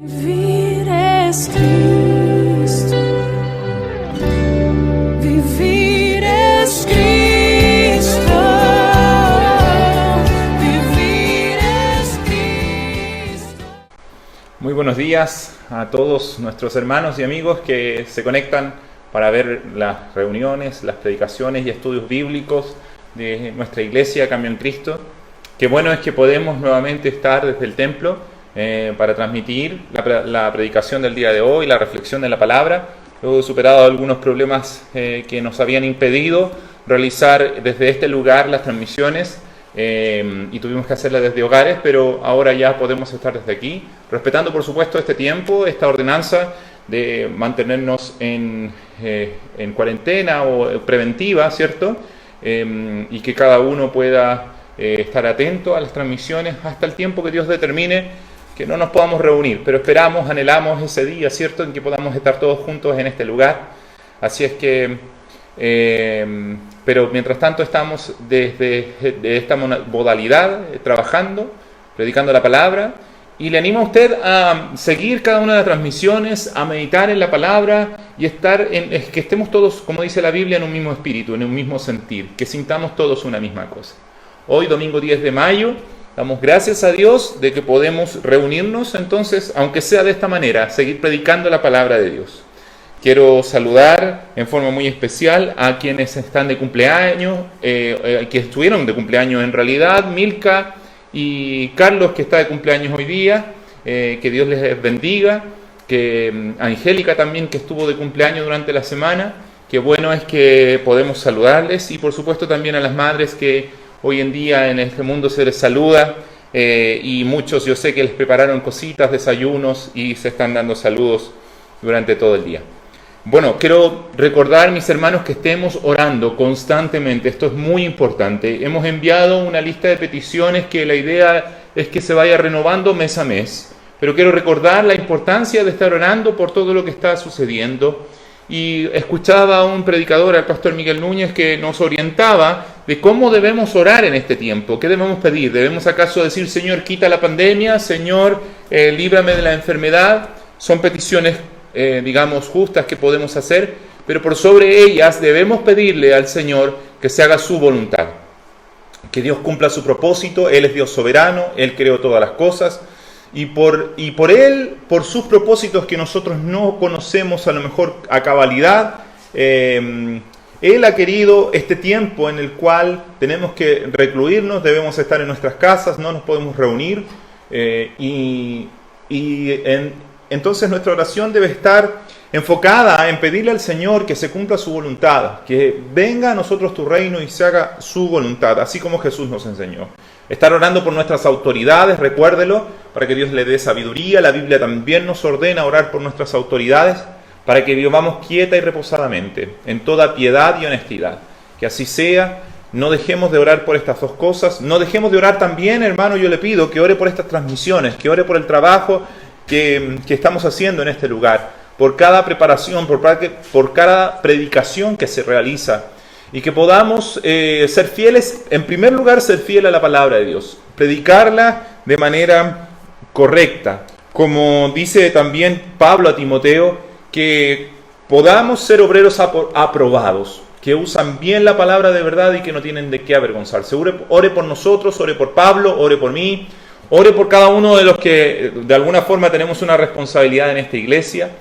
Vivir es Cristo, vivir es Cristo, vivir es Cristo. Muy buenos días a todos nuestros hermanos y amigos que se conectan para ver las reuniones, las predicaciones y estudios bíblicos de nuestra iglesia Cambio en Cristo. Qué bueno es que podemos nuevamente estar desde el templo para transmitir la predicación del día de hoy, la reflexión de la palabra. Luego de superado algunos problemas que nos habían impedido realizar desde este lugar las transmisiones y tuvimos que hacerlas desde hogares, pero ahora ya podemos estar desde aquí, respetando por supuesto este tiempo, esta ordenanza de mantenernos en cuarentena o preventiva, ¿cierto? Y que cada uno pueda estar atento a las transmisiones hasta el tiempo que Dios determine que no nos podamos reunir, pero esperamos, anhelamos ese día, ¿cierto?, en que podamos estar todos juntos en este lugar. Así es que, pero mientras tanto estamos desde esta modalidad, trabajando, predicando la palabra, y le animo a usted a seguir cada una de las transmisiones, a meditar en la palabra y que estemos todos, como dice la Biblia, en un mismo espíritu, en un mismo sentir, que sintamos todos una misma cosa. Hoy, domingo 10 de mayo, damos gracias a Dios de que podemos reunirnos, entonces, aunque sea de esta manera, seguir predicando la palabra de Dios. Quiero saludar en forma muy especial a quienes están de cumpleaños, que estuvieron de cumpleaños en realidad, Milka y Carlos, que está de cumpleaños hoy día, que Dios les bendiga, que Angélica también, que estuvo de cumpleaños durante la semana. Qué bueno es que podemos saludarles, y por supuesto también a las madres que hoy en día en este mundo se les saluda, y muchos yo sé que les prepararon cositas, desayunos, y se están dando saludos durante todo el día. Bueno, quiero recordar, mis hermanos, que estemos orando constantemente. Esto es muy importante. Hemos enviado una lista de peticiones que la idea es que se vaya renovando mes a mes, pero quiero recordar la importancia de estar orando por todo lo que está sucediendo. Y escuchaba a un predicador, al pastor Miguel Núñez, que nos orientaba de cómo debemos orar en este tiempo. ¿Qué debemos pedir? ¿Debemos acaso decir, Señor, quita la pandemia? Señor, líbrame de la enfermedad? Son peticiones, digamos, justas que podemos hacer, pero por sobre ellas debemos pedirle al Señor que se haga su voluntad. Que Dios cumpla su propósito. Él es Dios soberano, Él creó todas las cosas. Y por Él, por sus propósitos que nosotros no conocemos a lo mejor a cabalidad, Él ha querido este tiempo en el cual tenemos que recluirnos, debemos estar en nuestras casas, no nos podemos reunir, entonces nuestra oración debe estar enfocada en pedirle al Señor que se cumpla su voluntad, que venga a nosotros tu reino y se haga su voluntad, así como Jesús nos enseñó. Estar orando por nuestras autoridades, recuérdelo, para que Dios le dé sabiduría. La Biblia también nos ordena orar por nuestras autoridades, para que vivamos quieta y reposadamente, en toda piedad y honestidad. Que así sea. No dejemos de orar por estas dos cosas. No dejemos de orar también, hermano, yo le pido que ore por estas transmisiones, que ore por el trabajo que estamos haciendo en este lugar, por cada preparación, por cada predicación que se realiza, y que podamos ser fieles, en primer lugar, ser fiel a la palabra de Dios, predicarla de manera correcta, como dice también Pablo a Timoteo, que podamos ser obreros aprobados, que usan bien la palabra de verdad y que no tienen de qué avergonzarse. Ore por nosotros, ore por Pablo, ore por mí, ore por cada uno de los que de alguna forma tenemos una responsabilidad en esta iglesia.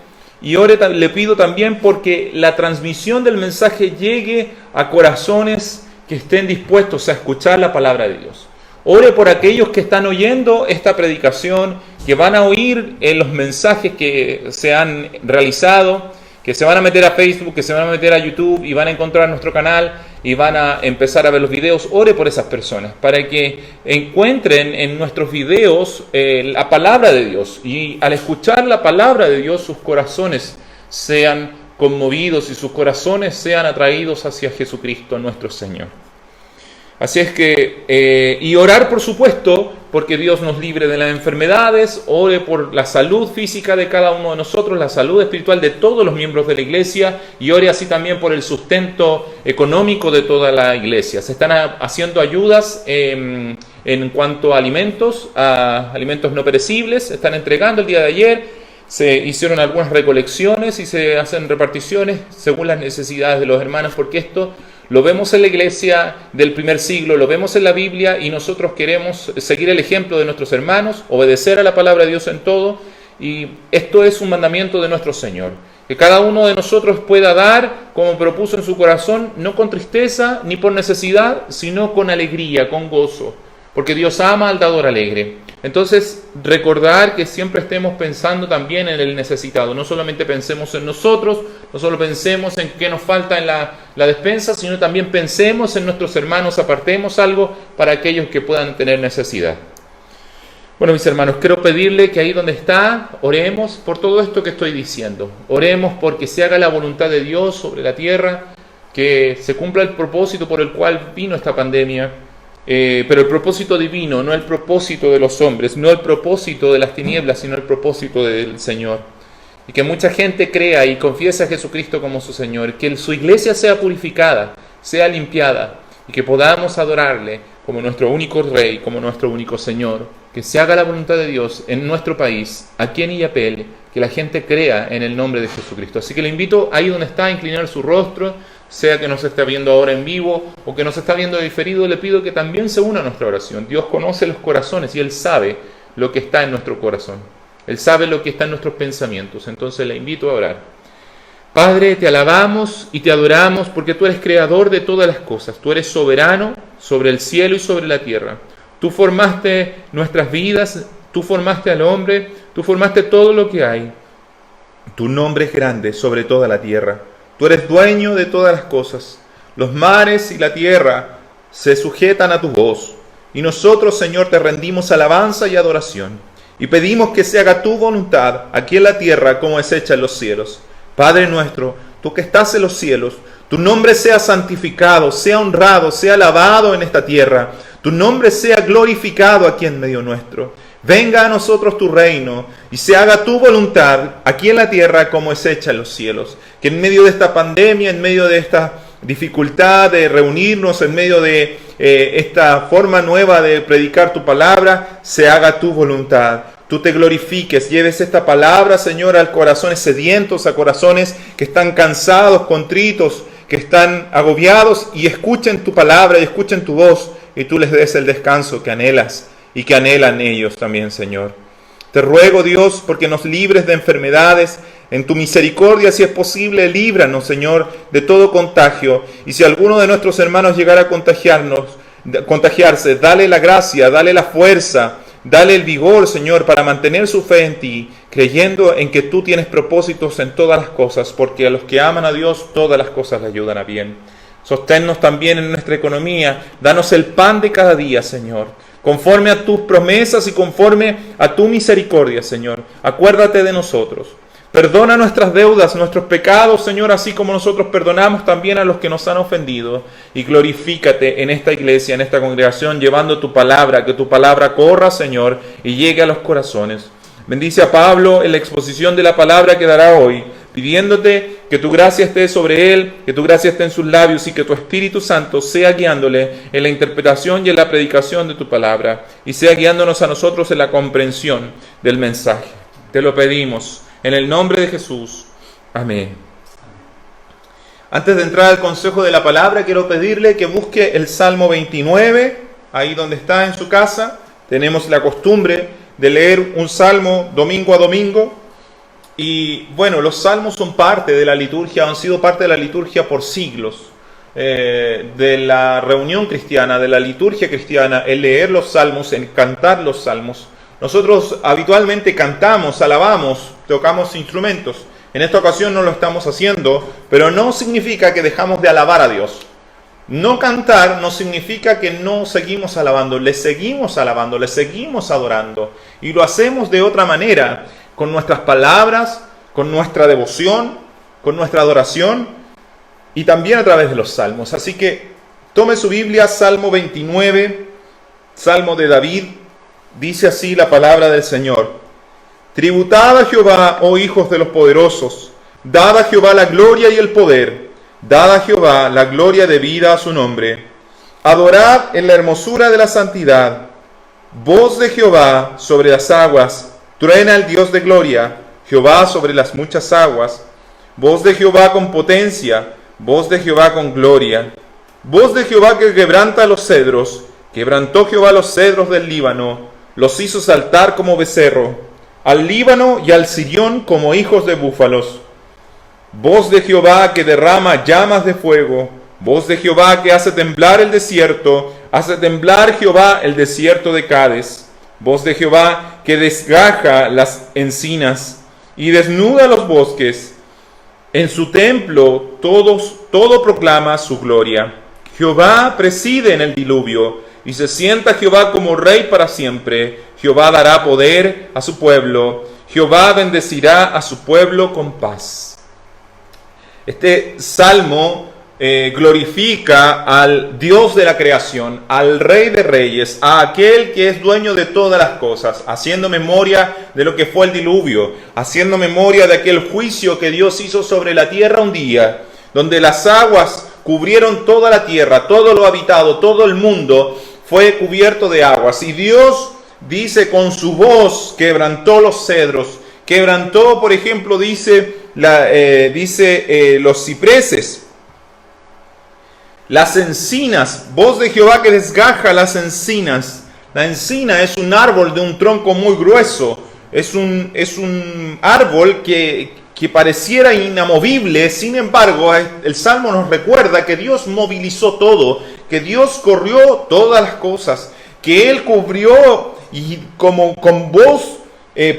Y le pido también porque la transmisión del mensaje llegue a corazones que estén dispuestos a escuchar la palabra de Dios. Ore por aquellos que están oyendo esta predicación, que van a oír los mensajes que se han realizado, que se van a meter a Facebook, que se van a meter a YouTube y van a encontrar nuestro canal y van a empezar a ver los videos. Ore por esas personas para que encuentren en nuestros videos la palabra de Dios, y al escuchar la palabra de Dios sus corazones sean conmovidos y sus corazones sean atraídos hacia Jesucristo nuestro Señor. Así es que, y orar por supuesto, porque Dios nos libre de las enfermedades. Ore por la salud física de cada uno de nosotros, la salud espiritual de todos los miembros de la iglesia, y ore así también por el sustento económico de toda la iglesia. Se están haciendo ayudas en cuanto a alimentos no perecibles. Están entregando el día de ayer, se hicieron algunas recolecciones y se hacen reparticiones según las necesidades de los hermanos, porque esto lo vemos en la iglesia del primer siglo, lo vemos en la Biblia, y nosotros queremos seguir el ejemplo de nuestros hermanos, obedecer a la palabra de Dios en todo, y esto es un mandamiento de nuestro Señor. Que cada uno de nosotros pueda dar como propuso en su corazón, no con tristeza ni por necesidad, sino con alegría, con gozo, porque Dios ama al dador alegre. Entonces, recordar que siempre estemos pensando también en el necesitado. No solamente pensemos en nosotros, no solo pensemos en qué nos falta en la despensa, sino también pensemos en nuestros hermanos, apartemos algo para aquellos que puedan tener necesidad. Bueno, mis hermanos, quiero pedirle que ahí donde está, oremos por todo esto que estoy diciendo. Oremos porque se haga la voluntad de Dios sobre la tierra, que se cumpla el propósito por el cual vino esta pandemia, pero el propósito divino, no el propósito de los hombres, no el propósito de las tinieblas, sino el propósito del Señor. Y que mucha gente crea y confiese a Jesucristo como su Señor, que su iglesia sea purificada, sea limpiada, y que podamos adorarle como nuestro único Rey, como nuestro único Señor. Que se haga la voluntad de Dios en nuestro país, aquí en Illapel, que la gente crea en el nombre de Jesucristo. Así que le invito ahí donde está a inclinar su rostro, sea que nos esté viendo ahora en vivo o que nos está viendo diferido. Le pido que también se una a nuestra oración. Dios conoce los corazones y Él sabe lo que está en nuestro corazón. Él sabe lo que está en nuestros pensamientos. Entonces le invito a orar. Padre, te alabamos y te adoramos porque tú eres creador de todas las cosas. Tú eres soberano sobre el cielo y sobre la tierra. Tú formaste nuestras vidas, tú formaste al hombre, tú formaste todo lo que hay. Tu nombre es grande sobre toda la tierra. Tú eres dueño de todas las cosas. Los mares y la tierra se sujetan a tu voz. Y nosotros, Señor, te rendimos alabanza y adoración. Y pedimos que se haga tu voluntad aquí en la tierra como es hecha en los cielos. Padre nuestro, tú que estás en los cielos, tu nombre sea santificado, sea honrado, sea alabado en esta tierra. Tu nombre sea glorificado aquí en medio nuestro. Venga a nosotros tu reino y se haga tu voluntad aquí en la tierra como es hecha en los cielos. Que en medio de esta pandemia, en medio de esta dificultad de reunirnos, en medio de esta forma nueva de predicar tu palabra, se haga tu voluntad. Tú te glorifiques, lleves esta palabra, Señor, a corazones sedientos, a corazones que están cansados, contritos, que están agobiados, y escuchen tu palabra y escuchen tu voz, y tú les des el descanso que anhelas y que anhelan ellos también, Señor. Te ruego, Dios, porque nos libres de enfermedades. En tu misericordia, si es posible, líbranos, Señor, de todo contagio. Y si alguno de nuestros hermanos llegara a contagiarse, dale la gracia, dale la fuerza, dale el vigor, Señor, para mantener su fe en ti, creyendo en que tú tienes propósitos en todas las cosas, porque a los que aman a Dios, todas las cosas le ayudan a bien. Sosténnos también en nuestra economía. Danos el pan de cada día, Señor, conforme a tus promesas y conforme a tu misericordia, Señor. Acuérdate de nosotros. Perdona nuestras deudas, nuestros pecados, Señor, así como nosotros perdonamos también a los que nos han ofendido. Y glorifícate en esta iglesia, en esta congregación, llevando tu palabra, que tu palabra corra, Señor, y llegue a los corazones. Bendice a Pablo en la exposición de la palabra que dará hoy, pidiéndote que tu gracia esté sobre él, que tu gracia esté en sus labios y que tu Espíritu Santo sea guiándole en la interpretación y en la predicación de tu palabra y sea guiándonos a nosotros en la comprensión del mensaje. Te lo pedimos en el nombre de Jesús. Amén. Antes de entrar al consejo de la palabra, quiero pedirle que busque el Salmo 29, ahí donde está en su casa. Tenemos la costumbre de leer un salmo domingo a domingo. Y bueno, los salmos son parte de la liturgia, han sido parte de la liturgia por siglos, de la reunión cristiana, de la liturgia cristiana, el leer los salmos, el cantar los salmos. Nosotros habitualmente cantamos, alabamos, tocamos instrumentos. En esta ocasión no lo estamos haciendo, pero no significa que dejamos de alabar a Dios. No cantar no significa que no seguimos alabando, le seguimos adorando. Y lo hacemos de otra manera, con nuestras palabras, con nuestra devoción, con nuestra adoración y también a través de los salmos. Así que tome su Biblia, Salmo 29, Salmo de David. Dice así la palabra del Señor: Tributad a Jehová, oh hijos de los poderosos, dad a Jehová la gloria y el poder, dad a Jehová la gloria debida a su nombre. Adorad en la hermosura de la santidad, Voz de Jehová sobre las aguas, truena el Dios de gloria, Jehová sobre las muchas aguas. Voz de Jehová con potencia, voz de Jehová con gloria. Voz de Jehová que quebranta los cedros, quebrantó Jehová los cedros del Líbano, los hizo saltar como becerro, al Líbano y al Sirión como hijos de búfalos. Voz de Jehová que derrama llamas de fuego, voz de Jehová que hace temblar el desierto, hace temblar Jehová el desierto de Cades. Voz de Jehová que desgaja las encinas y desnuda los bosques. En su templo todo proclama su gloria. Jehová preside en el diluvio, y se sienta Jehová como rey para siempre. Jehová dará poder a su pueblo, Jehová bendecirá a su pueblo con paz. Este salmo glorifica al Dios de la creación, al Rey de Reyes, a aquel que es dueño de todas las cosas, haciendo memoria de lo que fue el diluvio, haciendo memoria de aquel juicio que Dios hizo sobre la tierra un día, donde las aguas cubrieron toda la tierra, todo lo habitado, todo el mundo fue cubierto de aguas. Y Dios dice con su voz quebrantó los cedros, quebrantó, por ejemplo, dice los cipreses, las encinas, voz de Jehová que desgaja las encinas. La encina es un árbol de un tronco muy grueso, es un árbol que pareciera inamovible. Sin embargo, el Salmo nos recuerda que Dios movilizó todo, que Dios corrió todas las cosas, que Él cubrió y con voz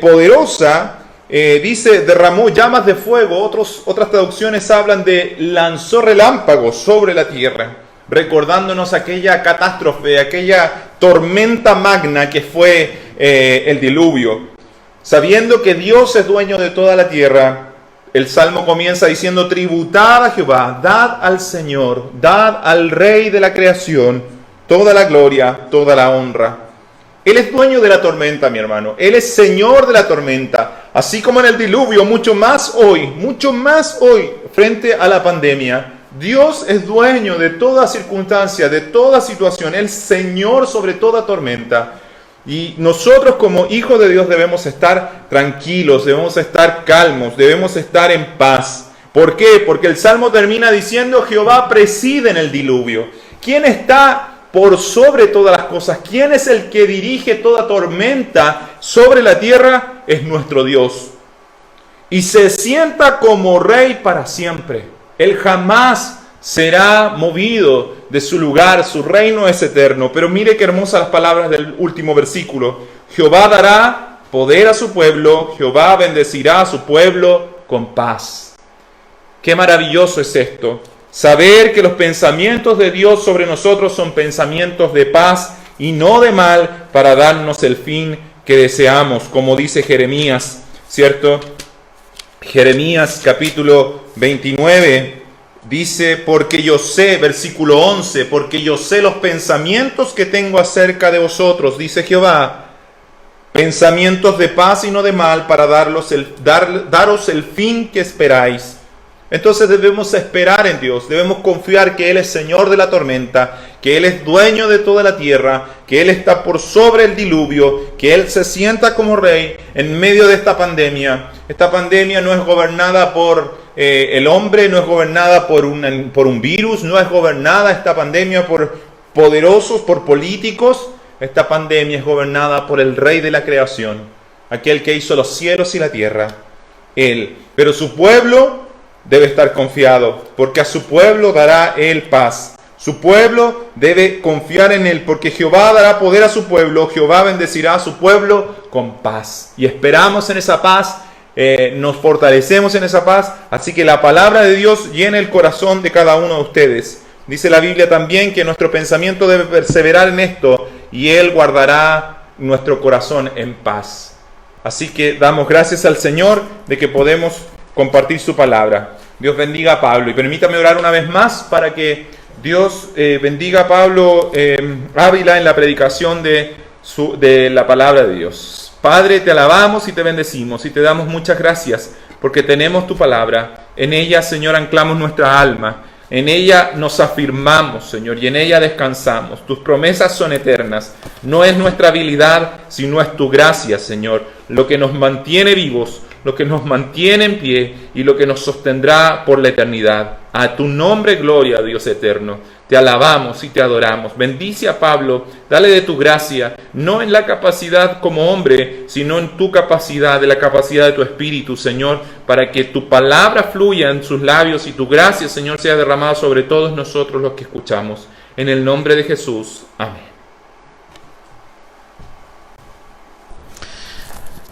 poderosa, dice, derramó llamas de fuego. Otras traducciones hablan de lanzó relámpagos sobre la tierra, recordándonos aquella catástrofe, aquella tormenta magna que fue el diluvio. Sabiendo que Dios es dueño de toda la tierra, el Salmo comienza diciendo, tributad a Jehová, dad al Señor, dad al Rey de la creación toda la gloria, toda la honra. Él es dueño de la tormenta, mi hermano. Él es Señor de la tormenta. Así como en el diluvio, mucho más hoy, frente a la pandemia. Dios es dueño de toda circunstancia, de toda situación. Él es Señor sobre toda tormenta. Y nosotros como hijos de Dios debemos estar tranquilos, debemos estar calmos, debemos estar en paz. ¿Por qué? Porque el Salmo termina diciendo, Jehová preside en el diluvio. ¿Quién está por sobre todas las cosas? ¿Quién es el que dirige toda tormenta sobre la tierra? Es nuestro Dios. Y se sienta como rey para siempre. Él jamás será movido de su lugar, su reino es eterno. Pero mire qué hermosas las palabras del último versículo. Jehová dará poder a su pueblo, Jehová bendecirá a su pueblo con paz. Qué maravilloso es esto. Saber que los pensamientos de Dios sobre nosotros son pensamientos de paz y no de mal, para darnos el fin que deseamos, como dice Jeremías, ¿cierto? Jeremías capítulo 29 dice, porque yo sé, versículo 11, porque yo sé los pensamientos que tengo acerca de vosotros, dice Jehová, pensamientos de paz y no de mal, para daros el fin que esperáis. Entonces debemos esperar en Dios, debemos confiar que Él es Señor de la tormenta, que Él es dueño de toda la tierra, que Él está por sobre el diluvio, que Él se sienta como rey en medio de esta pandemia. Esta pandemia no es gobernada por el hombre, no es gobernada por un virus, no es gobernada esta pandemia por poderosos, por políticos. Esta pandemia es gobernada por el Rey de la creación, aquel que hizo los cielos y la tierra, Él. Pero su pueblo debe estar confiado, porque a su pueblo dará Él paz. Su pueblo debe confiar en Él, porque Jehová dará poder a su pueblo, Jehová bendecirá a su pueblo con paz. Y esperamos en esa paz, nos fortalecemos en esa paz, así que la palabra de Dios llena el corazón de cada uno de ustedes. Dice la Biblia también que nuestro pensamiento debe perseverar en esto, y Él guardará nuestro corazón en paz. Así que damos gracias al Señor de que podemos compartir su palabra. Dios bendiga a Pablo, y permítame orar una vez más para que Dios bendiga a Pablo Ávila en la predicación de la palabra de Dios. Padre, te alabamos y te bendecimos y te damos muchas gracias porque tenemos tu palabra. En ella, Señor, anclamos nuestra alma. En ella nos afirmamos, Señor, y en ella descansamos. Tus promesas son eternas. No es nuestra habilidad, sino es tu gracia, Señor, lo que nos mantiene vivos, lo que nos mantiene en pie y lo que nos sostendrá por la eternidad. A tu nombre, gloria, Dios eterno. Te alabamos y te adoramos. Bendice a Pablo, dale de tu gracia, no en la capacidad como hombre, sino en tu capacidad, de la capacidad de tu Espíritu, Señor, para que tu palabra fluya en sus labios y tu gracia, Señor, sea derramada sobre todos nosotros los que escuchamos. En el nombre de Jesús. Amén.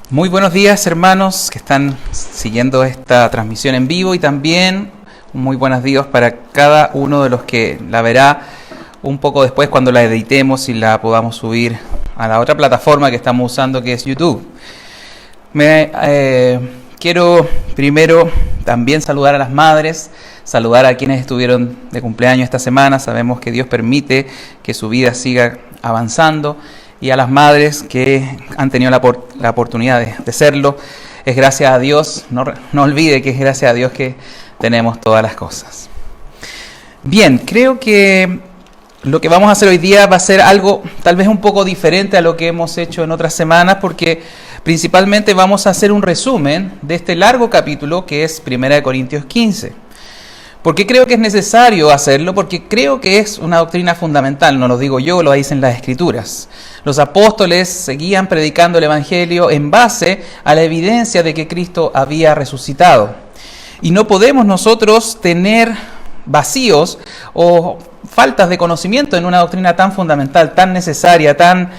Muy buenos días, hermanos que están siguiendo esta transmisión en vivo, y también muy buenos días para cada uno de los que la verá un poco después cuando la editemos y la podamos subir a la otra plataforma que estamos usando, que es YouTube. Quiero primero también saludar a las madres, saludar a quienes estuvieron de cumpleaños esta semana. Sabemos que Dios permite que su vida siga avanzando, y a las madres que han tenido la oportunidad de serlo. Es gracias a Dios, no olvide que es gracias a Dios que tenemos todas las cosas. Bien, creo que lo que vamos a hacer hoy día va a ser algo tal vez un poco diferente a lo que hemos hecho en otras semanas, porque principalmente vamos a hacer un resumen de este largo capítulo que es 1 Corintios 15. ¿Por qué creo que es necesario hacerlo? Porque creo que es una doctrina fundamental, no lo digo yo, lo dicen las Escrituras. Los apóstoles seguían predicando el Evangelio en base a la evidencia de que Cristo había resucitado. Y no podemos nosotros tener vacíos o faltas de conocimiento en una doctrina tan fundamental, tan necesaria, tan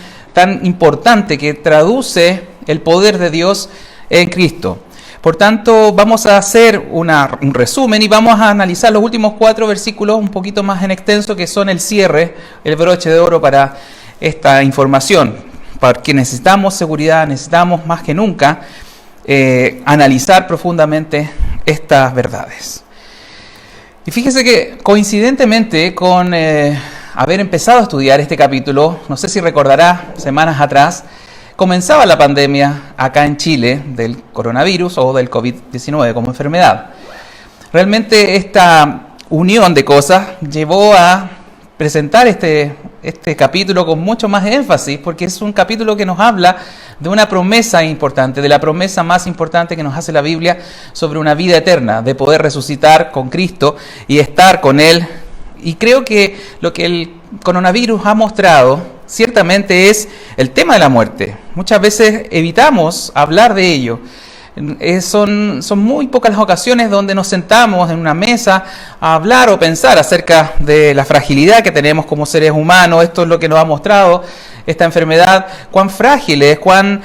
importante, que traduce el poder de Dios en Cristo. Por tanto, vamos a hacer un resumen y vamos a analizar los últimos 4 versículos un poquito más en extenso, que son el cierre, el broche de oro para esta información. Porque necesitamos seguridad, necesitamos más que nunca analizar profundamente estas verdades. Y fíjese que coincidentemente con haber empezado a estudiar este capítulo, no sé si recordará, semanas atrás, comenzaba la pandemia acá en Chile del coronavirus o del COVID-19 como enfermedad. Realmente esta unión de cosas llevó a presentar este capítulo con mucho más énfasis, porque es un capítulo que nos habla de una promesa importante, de la promesa más importante que nos hace la Biblia sobre una vida eterna, de poder resucitar con Cristo y estar con Él. Y creo que lo que el coronavirus ha mostrado ciertamente es el tema de la muerte. Muchas veces evitamos hablar de ello. Son muy pocas las ocasiones donde nos sentamos en una mesa a hablar o pensar acerca de la fragilidad que tenemos como seres humanos. Esto es lo que nos ha mostrado esta enfermedad, cuán frágiles, cuán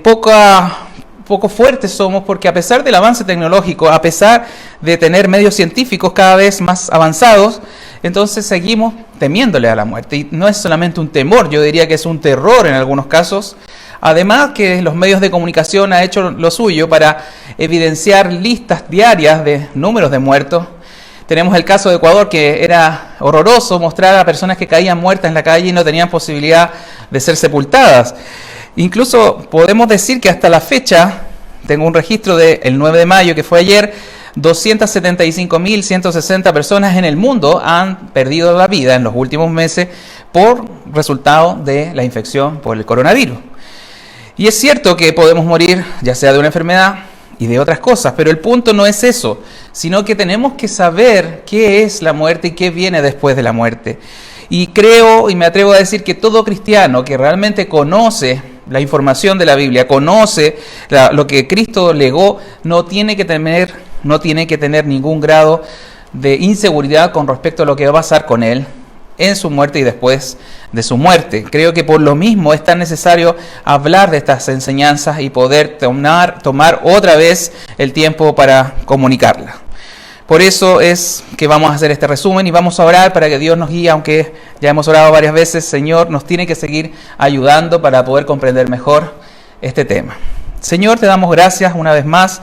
poco fuertes somos, porque a pesar del avance tecnológico, a pesar de tener medios científicos cada vez más avanzados, entonces seguimos temiéndole a la muerte. Y no es solamente un temor, yo diría que es un terror en algunos casos. Además que los medios de comunicación han hecho lo suyo para evidenciar listas diarias de números de muertos. Tenemos el caso de Ecuador, que era horroroso mostrar a personas que caían muertas en la calle y no tenían posibilidad de ser sepultadas. Incluso podemos decir que hasta la fecha, tengo un registro del 9 de mayo, que fue ayer, 275.160 personas en el mundo han perdido la vida en los últimos meses por resultado de la infección por el coronavirus. Y es cierto que podemos morir ya sea de una enfermedad y de otras cosas, pero el punto no es eso, sino que tenemos que saber qué es la muerte y qué viene después de la muerte. Y creo y me atrevo a decir que todo cristiano que realmente conoce la información de la Biblia, conoce lo que Cristo legó, no tiene que tener ningún grado de inseguridad con respecto a lo que va a pasar con él en su muerte y después de su muerte. Creo que por lo mismo es tan necesario hablar de estas enseñanzas y poder tomar otra vez el tiempo para comunicarlas. Por eso es que vamos a hacer este resumen y vamos a orar para que Dios nos guíe, aunque ya hemos orado varias veces. Señor, nos tiene que seguir ayudando para poder comprender mejor este tema. Señor, te damos gracias una vez más.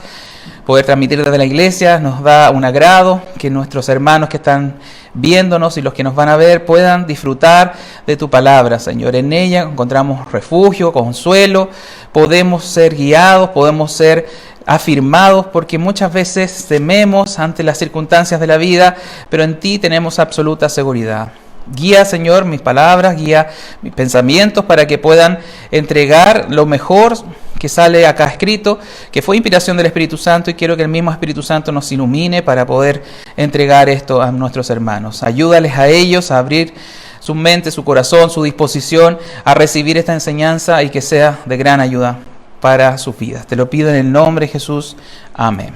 Poder transmitir desde la iglesia nos da un agrado, que nuestros hermanos que están viéndonos y los que nos van a ver puedan disfrutar de tu palabra, Señor. En ella encontramos refugio, consuelo, podemos ser guiados, podemos ser afirmados, porque muchas veces tememos ante las circunstancias de la vida, pero en ti tenemos absoluta seguridad. Guía, Señor, mis palabras, guía mis pensamientos para que puedan entregar lo mejor que sale acá escrito, que fue inspiración del Espíritu Santo, y quiero que el mismo Espíritu Santo nos ilumine para poder entregar esto a nuestros hermanos. Ayúdales a ellos a abrir su mente, su corazón, su disposición a recibir esta enseñanza y que sea de gran ayuda para sus vidas. Te lo pido en el nombre de Jesús. Amén.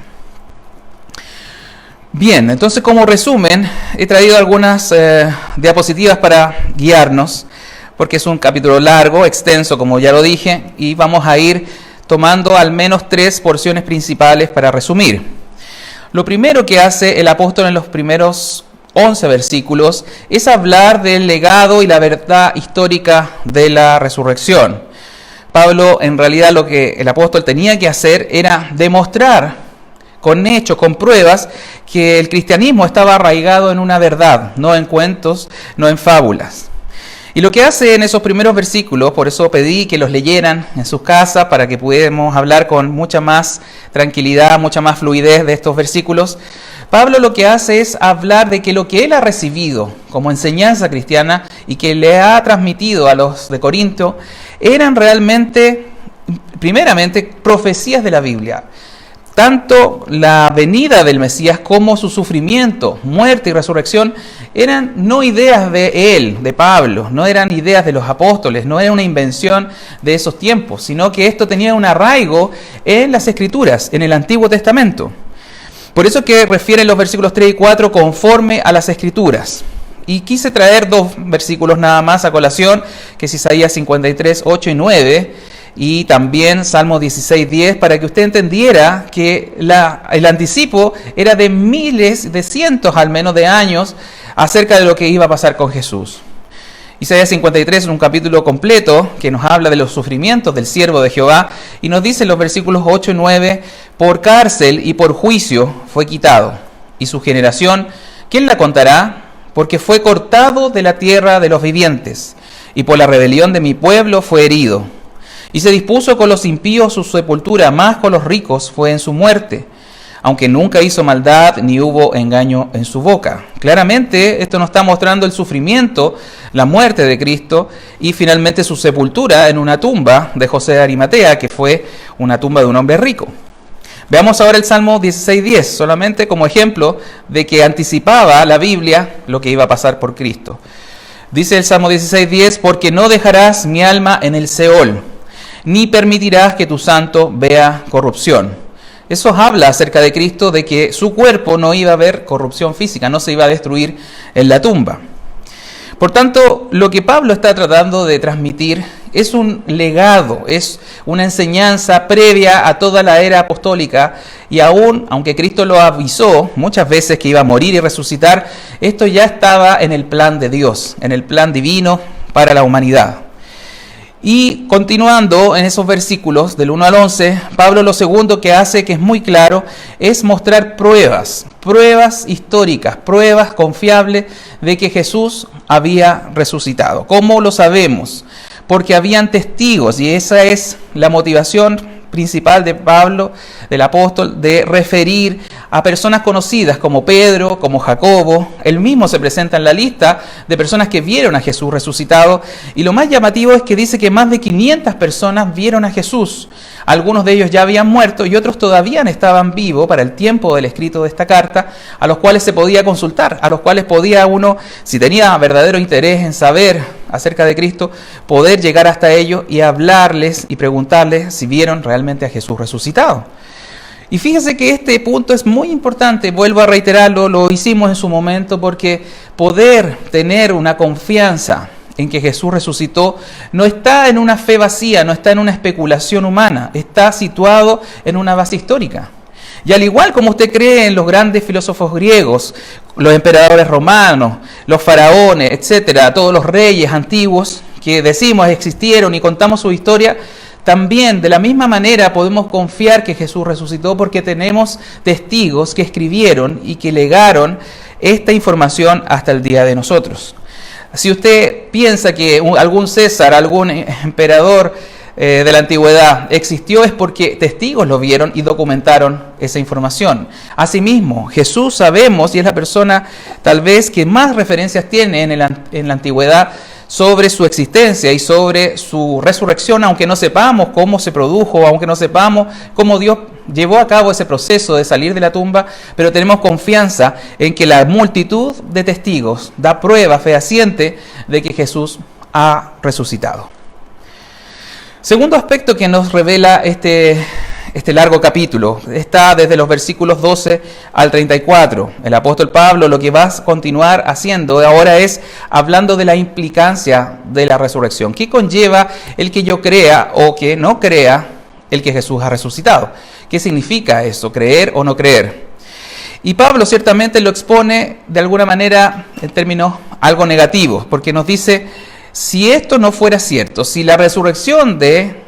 Bien, entonces como resumen, he traído algunas diapositivas para guiarnos, porque es un capítulo largo, extenso, como ya lo dije, y vamos a ir tomando al menos 3 porciones principales para resumir. Lo primero que hace el apóstol en los primeros 11 versículos es hablar del legado y la verdad histórica de la resurrección. Pablo, en realidad, lo que el apóstol tenía que hacer era demostrar con hechos, con pruebas, que el cristianismo estaba arraigado en una verdad, no en cuentos, no en fábulas. Y lo que hace en esos primeros versículos, por eso pedí que los leyeran en sus casas para que pudiéramos hablar con mucha más tranquilidad, mucha más fluidez de estos versículos. Pablo lo que hace es hablar de que lo que él ha recibido como enseñanza cristiana y que le ha transmitido a los de Corinto eran realmente, primeramente, profecías de la Biblia. Tanto la venida del Mesías como su sufrimiento, muerte y resurrección eran no ideas de él, de Pablo, no eran ideas de los apóstoles, no era una invención de esos tiempos, sino que esto tenía un arraigo en las Escrituras, en el Antiguo Testamento. Por eso que refieren los versículos 3 y 4 conforme a las Escrituras. Y quise traer 2 versículos nada más a colación, que es Isaías 53, 8 y 9, y también Salmo 16, 10, para que usted entendiera que el anticipo era de miles, de cientos al menos de años acerca de lo que iba a pasar con Jesús. Isaías 53 es un capítulo completo que nos habla de los sufrimientos del siervo de Jehová y nos dice en los versículos 8 y 9, por cárcel y por juicio fue quitado, y su generación, ¿quién la contará? Porque fue cortado de la tierra de los vivientes, y por la rebelión de mi pueblo fue herido. Y se dispuso con los impíos su sepultura, más con los ricos fue en su muerte, aunque nunca hizo maldad ni hubo engaño en su boca. Claramente esto nos está mostrando el sufrimiento, la muerte de Cristo y finalmente su sepultura en una tumba de José de Arimatea, que fue una tumba de un hombre rico. Veamos ahora el Salmo 16:10, solamente como ejemplo de que anticipaba la Biblia lo que iba a pasar por Cristo. Dice el Salmo 16:10, porque no dejarás mi alma en el Seol, ni permitirás que tu santo vea corrupción. Eso habla acerca de Cristo, de que su cuerpo no iba a ver corrupción física, no se iba a destruir en la tumba. Por tanto, lo que Pablo está tratando de transmitir es un legado, es una enseñanza previa a toda la era apostólica, y aún, aunque Cristo lo avisó muchas veces que iba a morir y resucitar, esto ya estaba en el plan de Dios, en el plan divino para la humanidad. Y continuando en esos versículos del 1 al 11, Pablo lo segundo que hace, que es muy claro, es mostrar pruebas históricas, pruebas confiables de que Jesús había resucitado. ¿Cómo lo sabemos? Porque habían testigos, y esa es la motivación principal de Pablo, del apóstol, de referir a personas conocidas como Pedro, como Jacobo. Él mismo se presenta en la lista de personas que vieron a Jesús resucitado, y lo más llamativo es que dice que más de 500 personas vieron a Jesús. Algunos de ellos ya habían muerto y otros todavía estaban vivos para el tiempo del escrito de esta carta, a los cuales se podía consultar, a los cuales podía uno, si tenía verdadero interés en saber acerca de Cristo, poder llegar hasta ellos y hablarles y preguntarles si vieron realmente a Jesús resucitado. Y fíjese que este punto es muy importante, vuelvo a reiterarlo, lo hicimos en su momento, porque poder tener una confianza en que Jesús resucitó no está en una fe vacía, no está en una especulación humana, está situado en una base histórica. Y al igual como usted cree en los grandes filósofos griegos, los emperadores romanos, los faraones, etcétera, todos los reyes antiguos que decimos existieron y contamos su historia, también de la misma manera podemos confiar que Jesús resucitó, porque tenemos testigos que escribieron y que legaron esta información hasta el día de nosotros. Si usted piensa que algún César, algún emperador de la antigüedad existió es porque testigos lo vieron y documentaron esa información. Asimismo, Jesús sabemos, y es la persona tal vez que más referencias tiene en la antigüedad sobre su existencia y sobre su resurrección, aunque no sepamos cómo se produjo, aunque no sepamos cómo Dios llevó a cabo ese proceso de salir de la tumba, pero tenemos confianza en que la multitud de testigos da prueba fehaciente de que Jesús ha resucitado. Segundo aspecto que nos revela este largo capítulo está desde los versículos 12 al 34. El apóstol Pablo lo que va a continuar haciendo ahora es hablando de la implicancia de la resurrección. ¿Qué conlleva el que yo crea o que no crea el que Jesús ha resucitado? ¿Qué significa eso? ¿Creer o no creer? Y Pablo ciertamente lo expone de alguna manera en términos algo negativos, porque nos dice: si esto no fuera cierto, si la resurrección de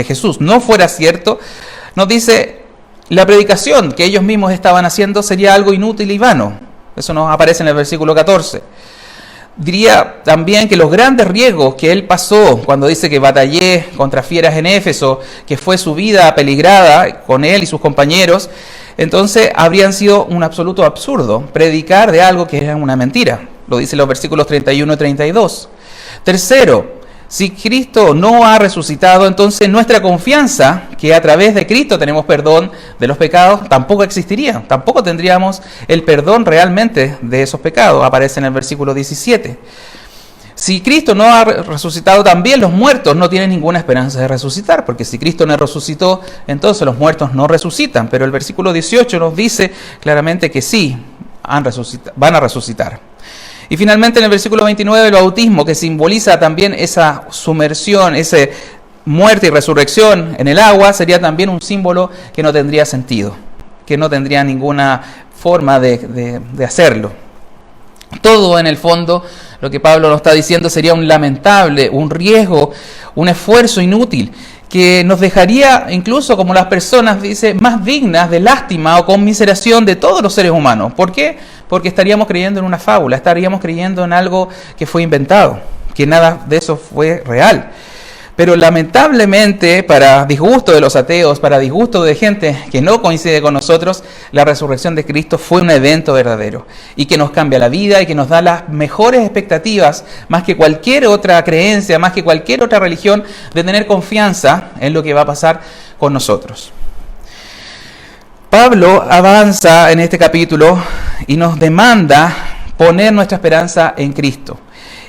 Jesús no fuera cierto, nos dice, la predicación que ellos mismos estaban haciendo sería algo inútil y vano. Eso nos aparece en el versículo 14. Diría también que los grandes riesgos que él pasó cuando dice que batallé contra fieras en Éfeso, que fue su vida peligrada con él y sus compañeros, entonces habrían sido un absoluto absurdo predicar de algo que era una mentira. Lo dicen los versículos 31 y 32. Tercero, si Cristo no ha resucitado, entonces nuestra confianza, que a través de Cristo tenemos perdón de los pecados, tampoco existiría. Tampoco tendríamos el perdón realmente de esos pecados. Aparece en el versículo 17. Si Cristo no ha resucitado, también los muertos no tienen ninguna esperanza de resucitar, porque si Cristo no resucitó, entonces los muertos no resucitan. Pero el versículo 18 nos dice claramente que sí, van a resucitar. Y finalmente en el versículo 29 el bautismo, que simboliza también esa sumersión, esa muerte y resurrección en el agua, sería también un símbolo que no tendría sentido, que no tendría ninguna forma de hacerlo. Todo en el fondo, lo que Pablo nos está diciendo, sería un lamentable, un riesgo, un esfuerzo inútil, que nos dejaría incluso como las personas, dice, más dignas de lástima o conmiseración de todos los seres humanos. ¿Por qué? Porque estaríamos creyendo en una fábula, estaríamos creyendo en algo que fue inventado, que nada de eso fue real. Pero lamentablemente, para disgusto de los ateos, para disgusto de gente que no coincide con nosotros, la resurrección de Cristo fue un evento verdadero y que nos cambia la vida y que nos da las mejores expectativas, más que cualquier otra creencia, más que cualquier otra religión, de tener confianza en lo que va a pasar con nosotros. Pablo avanza en este capítulo y nos demanda poner nuestra esperanza en Cristo.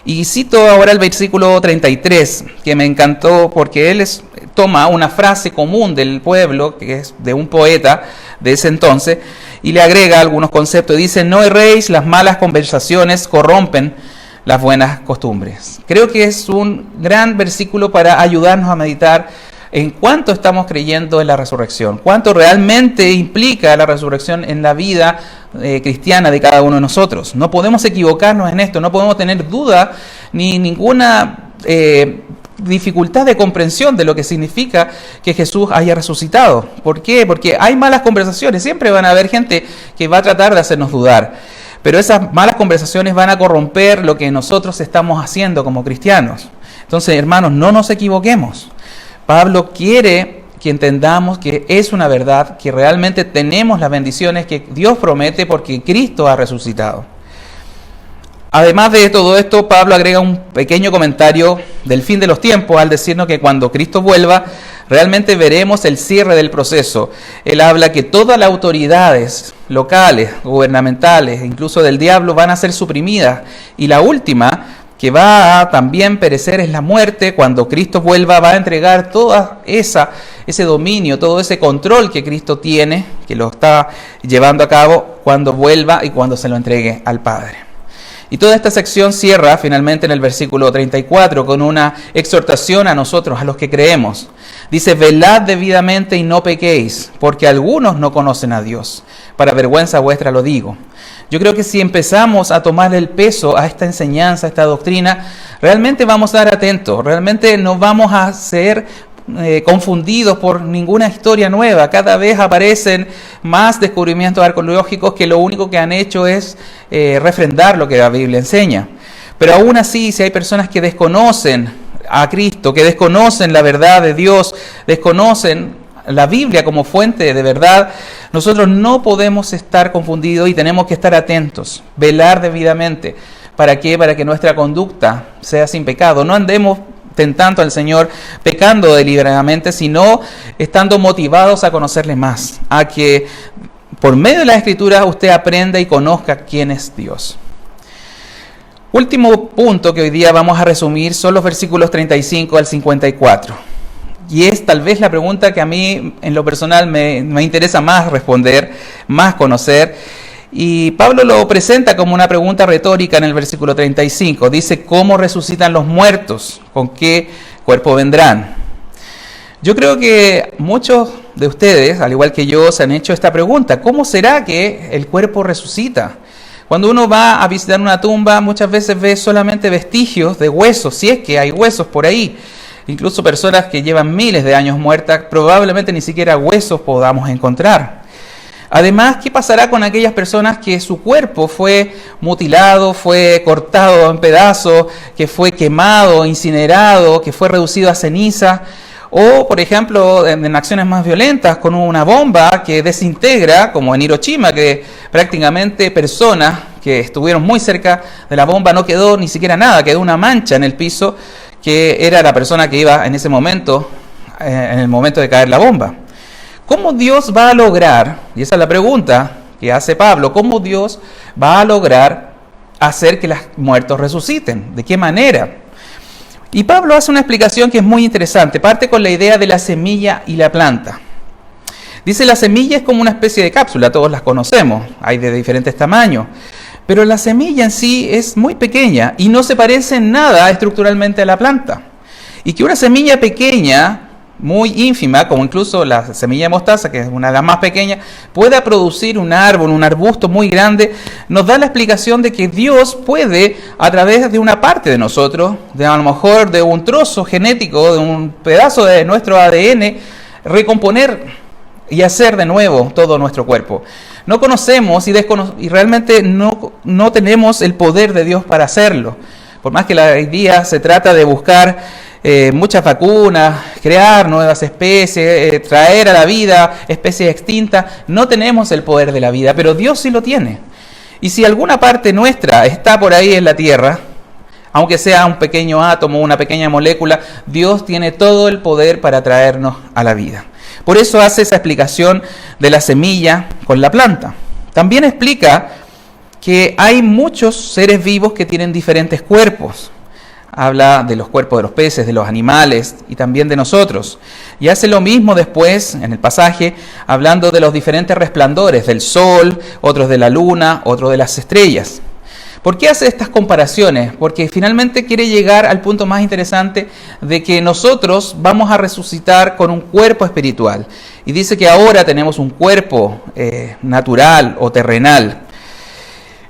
Y cito ahora el versículo 33, que me encantó porque él toma una frase común del pueblo, que es de un poeta de ese entonces, y le agrega algunos conceptos. Dice: no erréis, las malas conversaciones corrompen las buenas costumbres. Creo que es un gran versículo para ayudarnos a meditar en cuánto estamos creyendo en la resurrección, cuánto realmente implica la resurrección en la vida cristiana de cada uno de nosotros. No podemos equivocarnos en esto, no podemos tener duda ni ninguna dificultad de comprensión de lo que significa que Jesús haya resucitado. ¿Por qué? Porque hay malas conversaciones, siempre van a haber gente que va a tratar de hacernos dudar, pero esas malas conversaciones van a corromper lo que nosotros estamos haciendo como cristianos. Entonces, hermanos, no nos equivoquemos. Pablo quiere que entendamos que es una verdad, que realmente tenemos las bendiciones que Dios promete porque Cristo ha resucitado. Además de todo esto, Pablo agrega un pequeño comentario del fin de los tiempos al decirnos que cuando Cristo vuelva, realmente veremos el cierre del proceso. Él habla que todas las autoridades locales, gubernamentales, incluso del diablo, van a ser suprimidas. Y la última, que va a también perecer, es la muerte. Cuando Cristo vuelva, va a entregar todo ese dominio, todo ese control que Cristo tiene, que lo está llevando a cabo cuando vuelva y cuando se lo entregue al Padre. Y toda esta sección cierra finalmente en el versículo 34 con una exhortación a nosotros, a los que creemos. Dice: velad debidamente y no pequéis, porque algunos no conocen a Dios. Para vergüenza vuestra lo digo. Yo creo que si empezamos a tomarle el peso a esta enseñanza, a esta doctrina, realmente vamos a estar atentos, realmente no vamos a ser confundidos por ninguna historia nueva. Cada vez aparecen más descubrimientos arqueológicos que lo único que han hecho es refrendar lo que la Biblia enseña. Pero aún así, si hay personas que desconocen a Cristo, que desconocen la verdad de Dios, desconocen la Biblia como fuente de verdad, nosotros no podemos estar confundidos y tenemos que estar atentos, velar debidamente. ¿Para qué? Para que nuestra conducta sea sin pecado. No andemos tentando al Señor pecando deliberadamente, sino estando motivados a conocerle más, a que por medio de la Escritura usted aprenda y conozca quién es Dios. Último punto que hoy día vamos a resumir son los versículos 35 al 54. Y es tal vez la pregunta que a mí en lo personal me interesa más responder, más conocer. Y Pablo lo presenta como una pregunta retórica en el versículo 35. Dice, ¿cómo resucitan los muertos? ¿Con qué cuerpo vendrán? Yo creo que muchos de ustedes, al igual que yo, se han hecho esta pregunta. ¿Cómo será que el cuerpo resucita? Cuando uno va a visitar una tumba, muchas veces ve solamente vestigios de huesos, si es que hay huesos por ahí. Incluso personas que llevan miles de años muertas, probablemente ni siquiera huesos podamos encontrar. Además, ¿qué pasará con aquellas personas que su cuerpo fue mutilado, fue cortado en pedazos, que fue quemado, incinerado, que fue reducido a ceniza? O, por ejemplo, en acciones más violentas, con una bomba que desintegra, como en Hiroshima, que prácticamente personas que estuvieron muy cerca de la bomba no quedó ni siquiera nada, quedó una mancha en el piso, que era la persona que iba en ese momento, en el momento de caer la bomba. ¿Cómo Dios va a lograr, y esa es la pregunta que hace Pablo, cómo Dios va a lograr hacer que los muertos resuciten? ¿De qué manera? Y Pablo hace una explicación que es muy interesante. Parte con la idea de la semilla y la planta. Dice, la semilla es como una especie de cápsula, todos las conocemos, hay de diferentes tamaños. Pero la semilla en sí es muy pequeña y no se parece en nada estructuralmente a la planta. Y que una semilla pequeña, muy ínfima, como incluso la semilla de mostaza, que es una de las más pequeñas, pueda producir un árbol, un arbusto muy grande, nos da la explicación de que Dios puede, a través de una parte de nosotros, de a lo mejor de un trozo genético, de un pedazo de nuestro ADN, recomponer y hacer de nuevo todo nuestro cuerpo. No conocemos y realmente no tenemos el poder de Dios para hacerlo. Por más que hoy día se trata de buscar muchas vacunas, crear nuevas especies, traer a la vida especies extintas, no tenemos el poder de la vida, pero Dios sí lo tiene. Y si alguna parte nuestra está por ahí en la tierra, aunque sea un pequeño átomo, una pequeña molécula, Dios tiene todo el poder para traernos a la vida. Por eso hace esa explicación de la semilla con la planta. También explica que hay muchos seres vivos que tienen diferentes cuerpos. Habla de los cuerpos de los peces, de los animales y también de nosotros. Y hace lo mismo después, en el pasaje, hablando de los diferentes resplandores del sol, otros de la luna, otros de las estrellas. ¿Por qué hace estas comparaciones? Porque finalmente quiere llegar al punto más interesante de que nosotros vamos a resucitar con un cuerpo espiritual. Y dice que ahora tenemos un cuerpo natural o terrenal.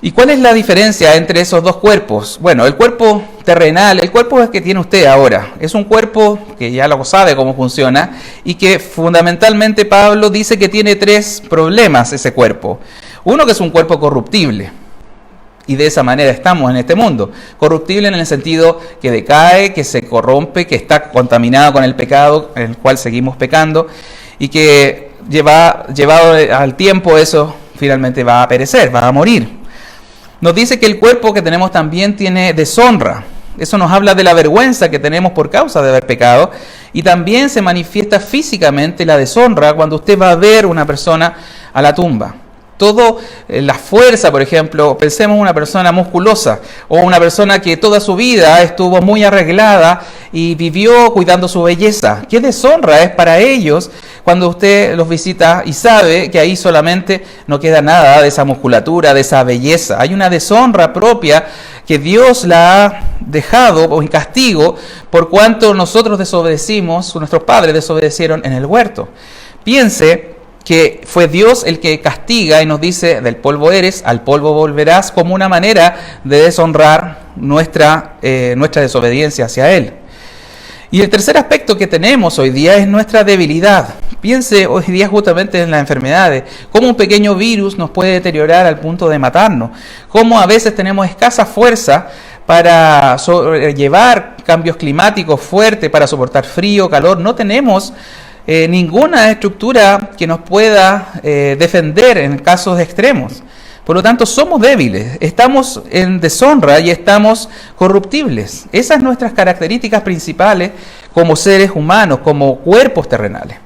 ¿Y cuál es la diferencia entre esos dos cuerpos? Bueno, el cuerpo terrenal, el cuerpo que tiene usted ahora, es un cuerpo que ya lo sabe cómo funciona y que fundamentalmente Pablo dice que tiene tres problemas ese cuerpo. Uno, que es un cuerpo corruptible. Y de esa manera estamos en este mundo. Corruptible en el sentido que decae, que se corrompe, que está contaminado con el pecado en el cual seguimos pecando y que llevado al tiempo eso finalmente va a perecer, va a morir. Nos dice que el cuerpo que tenemos también tiene deshonra. Eso nos habla de la vergüenza que tenemos por causa de haber pecado. Y también se manifiesta físicamente la deshonra cuando usted va a ver una persona a la tumba. Todo la fuerza, por ejemplo, pensemos en una persona musculosa o una persona que toda su vida estuvo muy arreglada y vivió cuidando su belleza. ¿Qué deshonra es para ellos cuando usted los visita y sabe que ahí solamente no queda nada de esa musculatura, de esa belleza? Hay una deshonra propia que Dios la ha dejado en castigo por cuanto nosotros desobedecimos, nuestros padres desobedecieron en el huerto. Piense que fue Dios el que castiga y nos dice, del polvo eres, al polvo volverás, como una manera de deshonrar nuestra desobediencia hacia Él. Y el tercer aspecto que tenemos hoy día es nuestra debilidad. Piense hoy día justamente en las enfermedades, cómo un pequeño virus nos puede deteriorar al punto de matarnos, cómo a veces tenemos escasa fuerza para llevar cambios climáticos fuertes para soportar frío, calor. No tenemos ninguna estructura que nos pueda defender en casos extremos. Por lo tanto, somos débiles, estamos en deshonra y estamos corruptibles. Esas son nuestras características principales como seres humanos, como cuerpos terrenales.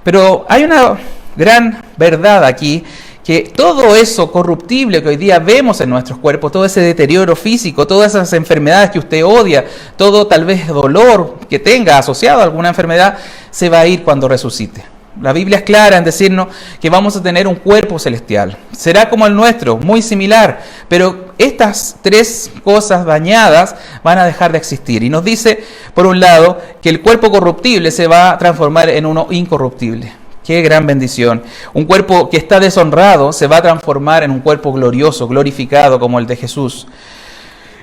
Pero hay una gran verdad aquí, que todo eso corruptible que hoy día vemos en nuestros cuerpos, todo ese deterioro físico, todas esas enfermedades que usted odia, todo tal vez dolor que tenga asociado a alguna enfermedad, se va a ir cuando resucite. La Biblia es clara en decirnos que vamos a tener un cuerpo celestial. Será como el nuestro, muy similar, pero estas tres cosas dañadas van a dejar de existir. Y nos dice, por un lado, que el cuerpo corruptible se va a transformar en uno incorruptible. ¡Qué gran bendición! Un cuerpo que está deshonrado se va a transformar en un cuerpo glorioso, glorificado como el de Jesús.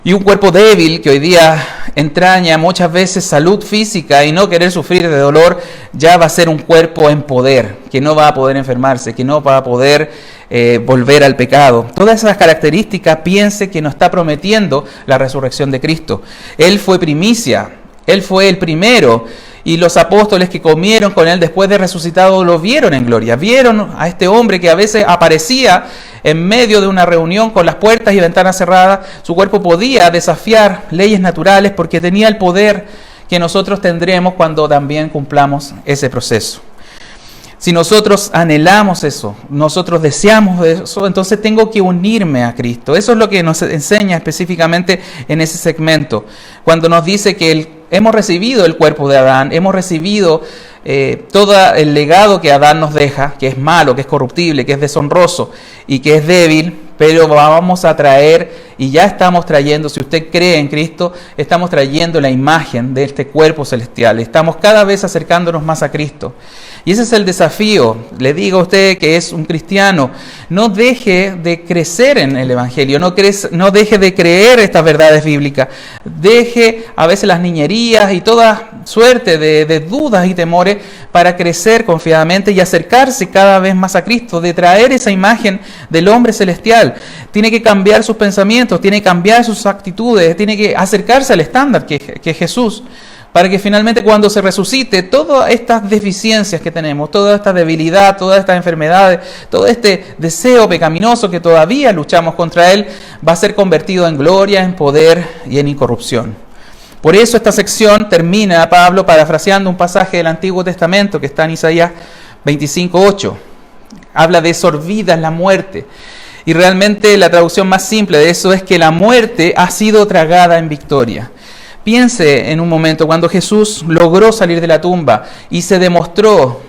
Y un cuerpo débil que hoy día entraña muchas veces salud física y no querer sufrir de dolor, ya va a ser un cuerpo en poder, que no va a poder enfermarse, que no va a poder volver al pecado. Todas esas características piense que nos está prometiendo la resurrección de Cristo. Él fue primicia, Él fue el primero. Y los apóstoles que comieron con Él después de resucitado lo vieron en gloria. Vieron a este hombre que a veces aparecía en medio de una reunión con las puertas y ventanas cerradas. Su cuerpo podía desafiar leyes naturales porque tenía el poder que nosotros tendremos cuando también cumplamos ese proceso. Si nosotros anhelamos eso, nosotros deseamos eso, entonces tengo que unirme a Cristo. Eso es lo que nos enseña específicamente en ese segmento. Cuando nos dice que hemos recibido el cuerpo de Adán, hemos recibido todo el legado que Adán nos deja, que es malo, que es corruptible, que es deshonroso y que es débil, pero vamos a traer, y ya estamos trayendo, si usted cree en Cristo, estamos trayendo la imagen de este cuerpo celestial. Estamos cada vez acercándonos más a Cristo. Y ese es el desafío. Le digo a usted que es un cristiano, no deje de crecer en el Evangelio, no deje de creer estas verdades bíblicas. Deje a veces las niñerías y toda suerte de dudas y temores para crecer confiadamente y acercarse cada vez más a Cristo, de traer esa imagen del hombre celestial. Tiene que cambiar sus pensamientos, tiene que cambiar sus actitudes, tiene que acercarse al estándar que es Jesús, para que finalmente cuando se resucite, todas estas deficiencias que tenemos, toda esta debilidad, todas estas enfermedades, todo este deseo pecaminoso que todavía luchamos contra él, va a ser convertido en gloria, en poder y en incorrupción. Por eso esta sección termina Pablo parafraseando un pasaje del Antiguo Testamento que está en Isaías 25:8. Habla de sorbida la muerte. Y realmente la traducción más simple de eso es que la muerte ha sido tragada en victoria. Piense en un momento cuando Jesús logró salir de la tumba y se demostró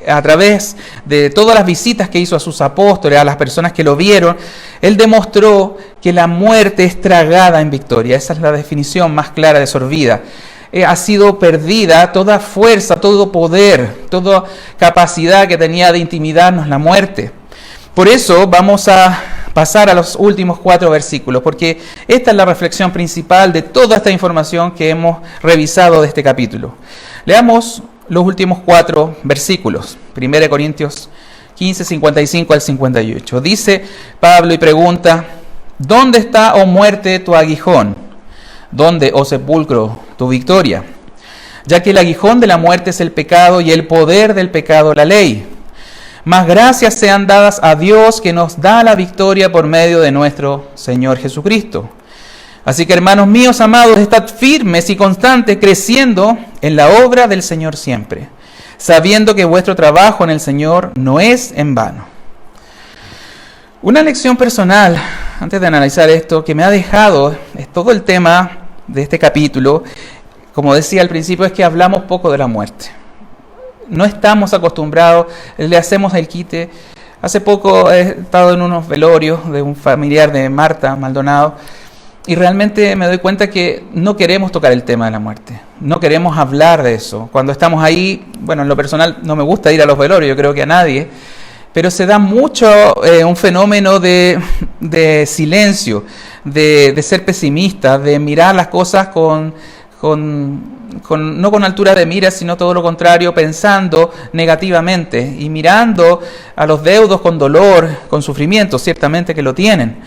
a través de todas las visitas que hizo a sus apóstoles, a las personas que lo vieron, Él demostró que la muerte es tragada en victoria. Esa es la definición más clara de sorbida. Ha sido perdida toda fuerza, todo poder, toda capacidad que tenía de intimidarnos la muerte. Por eso vamos a pasar a los últimos 4 versículos, porque esta es la reflexión principal de toda esta información que hemos revisado de este capítulo. Leamos los últimos 4 versículos. 1 Corintios 15, 55 al 58. Dice Pablo y pregunta: ¿dónde está, oh muerte, tu aguijón? ¿Dónde, oh sepulcro, tu victoria? Ya que el aguijón de la muerte es el pecado y el poder del pecado la ley. Mas gracias sean dadas a Dios que nos da la victoria por medio de nuestro Señor Jesucristo. Así que, hermanos míos amados, estad firmes y constantes, creciendo en la obra del Señor siempre, sabiendo que vuestro trabajo en el Señor no es en vano. Una lección personal, antes de analizar esto, que me ha dejado es todo el tema de este capítulo. Como decía al principio, es que hablamos poco de la muerte. No estamos acostumbrados, le hacemos el quite. Hace poco he estado en unos velorios de un familiar de Marta Maldonado y realmente me doy cuenta que no queremos tocar el tema de la muerte. No queremos hablar de eso. Cuando estamos ahí, bueno, en lo personal no me gusta ir a los velorios, yo creo que a nadie, pero se da mucho un fenómeno de silencio, de ser pesimista, de mirar las cosas no con altura de mira, sino todo lo contrario, pensando negativamente y mirando a los deudos con dolor, con sufrimiento, ciertamente que lo tienen.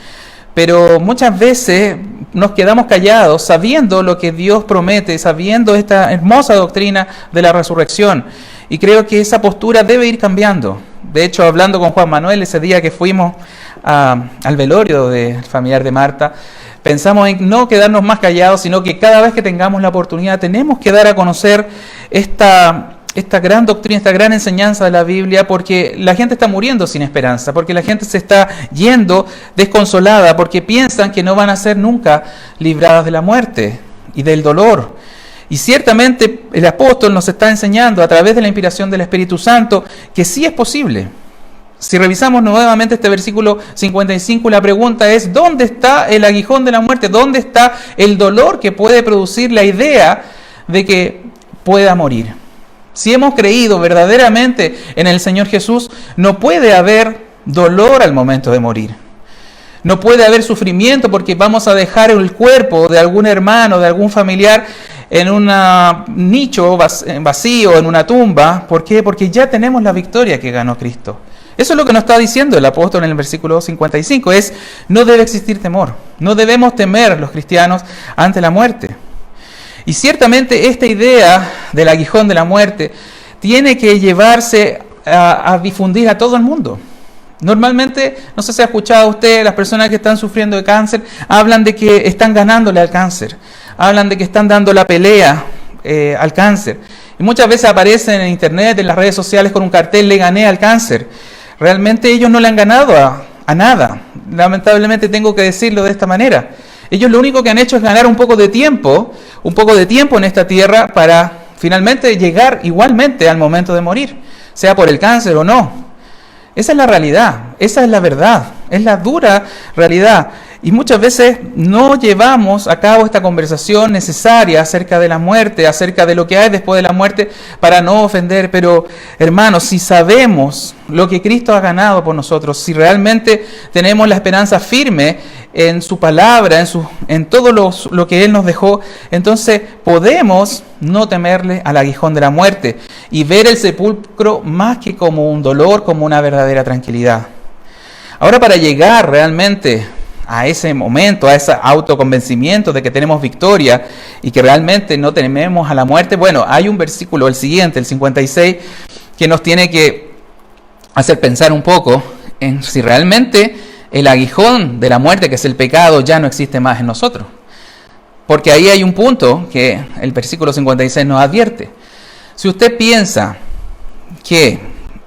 Pero muchas veces nos quedamos callados sabiendo lo que Dios promete, sabiendo esta hermosa doctrina de la resurrección. Y creo que esa postura debe ir cambiando. De hecho, hablando con Juan Manuel ese día que fuimos al velorio del familiar de Marta, pensamos en no quedarnos más callados, sino que cada vez que tengamos la oportunidad tenemos que dar a conocer esta gran doctrina, esta gran enseñanza de la Biblia, porque la gente está muriendo sin esperanza, porque la gente se está yendo desconsolada, porque piensan que no van a ser nunca libradas de la muerte y del dolor. Y ciertamente el apóstol nos está enseñando a través de la inspiración del Espíritu Santo que sí es posible. Si revisamos nuevamente este versículo 55, la pregunta es: ¿dónde está el aguijón de la muerte? ¿Dónde está el dolor que puede producir la idea de que pueda morir? Si hemos creído verdaderamente en el Señor Jesús, no puede haber dolor al momento de morir. No puede haber sufrimiento porque vamos a dejar el cuerpo de algún hermano, de algún familiar en un nicho vacío, en una tumba. ¿Por qué? Porque ya tenemos la victoria que ganó Cristo. Eso es lo que nos está diciendo el apóstol en el versículo 55, no debe existir temor. No debemos temer los cristianos ante la muerte. Y ciertamente esta idea del aguijón de la muerte tiene que llevarse a difundir a todo el mundo. Normalmente, no sé si ha escuchado usted, las personas que están sufriendo de cáncer hablan de que están ganándole al cáncer, hablan de que están dando la pelea al cáncer. Y muchas veces aparecen en internet, en las redes sociales con un cartel: le gané al cáncer. Realmente ellos no le han ganado a nada. Lamentablemente tengo que decirlo de esta manera. Ellos lo único que han hecho es ganar un poco de tiempo en esta tierra para finalmente llegar igualmente al momento de morir, sea por el cáncer o no. Esa es la realidad, esa es la verdad, es la dura realidad. Y muchas veces no llevamos a cabo esta conversación necesaria acerca de la muerte, acerca de lo que hay después de la muerte, para no ofender. Pero, hermanos, si sabemos lo que Cristo ha ganado por nosotros, si realmente tenemos la esperanza firme en su palabra, en todo lo que Él nos dejó, entonces podemos no temerle al aguijón de la muerte y ver el sepulcro más que como un dolor, como una verdadera tranquilidad. Ahora, para llegar realmente a ese momento, a ese autoconvencimiento de que tenemos victoria y que realmente no tememos a la muerte, bueno, hay un versículo, el siguiente, el 56, que nos tiene que hacer pensar un poco en si realmente el aguijón de la muerte, que es el pecado, ya no existe más en nosotros. Porque ahí hay un punto que el versículo 56 nos advierte. Si usted piensa que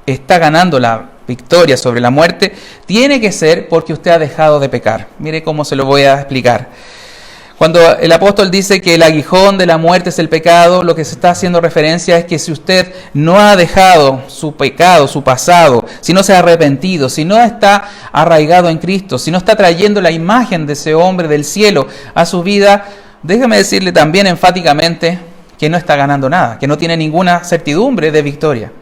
está ganando la victoria sobre la muerte, tiene que ser porque usted ha dejado de pecar. Mire cómo se lo voy a explicar. Cuando el apóstol dice que el aguijón de la muerte es el pecado, lo que se está haciendo referencia es que si usted no ha dejado su pecado, su pasado, si no se ha arrepentido, si no está arraigado en Cristo, si no está trayendo la imagen de ese hombre del cielo a su vida, déjeme decirle también enfáticamente que no está ganando nada, que no tiene ninguna certidumbre de victoria.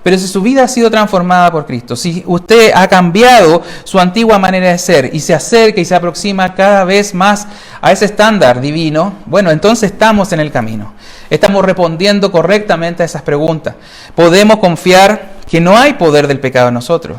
Pero si su vida ha sido transformada por Cristo, si usted ha cambiado su antigua manera de ser y se acerca y se aproxima cada vez más a ese estándar divino, bueno, entonces estamos en el camino. Estamos respondiendo correctamente a esas preguntas. Podemos confiar que no hay poder del pecado en nosotros.